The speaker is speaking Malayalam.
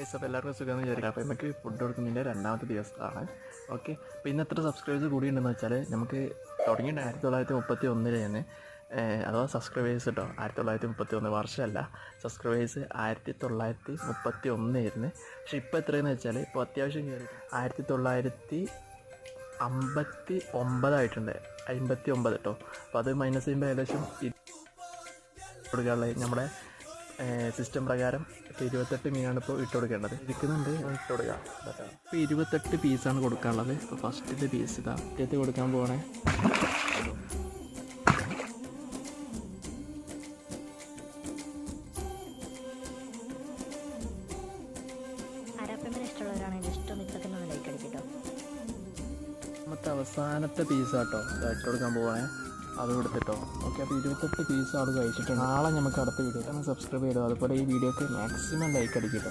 അപ്പോൾ എല്ലാവർക്കും സുഖമെന്ന് വിചാരിക്കാം. അപ്പോൾ നമുക്ക് ഫുഡ് കൊടുക്കുന്നതിൻ്റെ രണ്ടാമത്തെ ദിവസമാണ്. ഓക്കെ, അപ്പോൾ ഇന്ന് എത്ര സബ്സ്ക്രൈബേഴ്സ് കൂടിയുണ്ടെന്ന് വെച്ചാൽ നമുക്ക് തുടങ്ങിയിട്ട് 1931 തന്നെ, അഥവാ സബ്സ്ക്രൈബേഴ്സ് കേട്ടോ, 1931 വർഷമല്ല, സബ്സ്ക്രൈബേഴ്സ് 1931 ആയിരുന്നു. പക്ഷേ ഇപ്പോൾ എത്രയെന്ന് വെച്ചാൽ ഇപ്പോൾ അത്യാവശ്യം കയറി 1959 ആയിട്ടുണ്ട്, 59 കേട്ടോ. അപ്പോൾ അത് മൈനസ് ചെയ്യുമ്പോൾ ഏകദേശം കൊടുക്കാനുള്ള നമ്മുടെ സിസ്റ്റം പ്രകാരം ഇപ്പോൾ 28 മീനാണ് ഇപ്പോൾ ഇട്ട് കൊടുക്കേണ്ടത്. ഇരിക്കുന്നുണ്ട്, ഇട്ട് കൊടുക്കാം. ഇപ്പോൾ 28 പീസാണ് കൊടുക്കാനുള്ളത്. ഇപ്പോൾ ഫസ്റ്റത്തെ പീസ് ഇതാ ഒറ്റത്ത് കൊടുക്കാൻ പോകണേ. മറ്റേ അവസാനത്തെ പീസാട്ടോ ഇട്ട് കൊടുക്കാൻ പോകണേ, അത് കൊടുത്തിട്ടോ. ഓക്കെ, അപ്പോൾ 28 പീസ് ആൾ കഴിച്ചിട്ടുണ്ട്. നാളെ നമുക്ക് അടുത്ത വീഡിയോ സബ്സ്ക്രൈബ് ചെയ്തോ. അതുപോലെ ഈ വീഡിയോക്ക് മാക്സിമം ലൈക്ക് അടിക്കട്ടോ.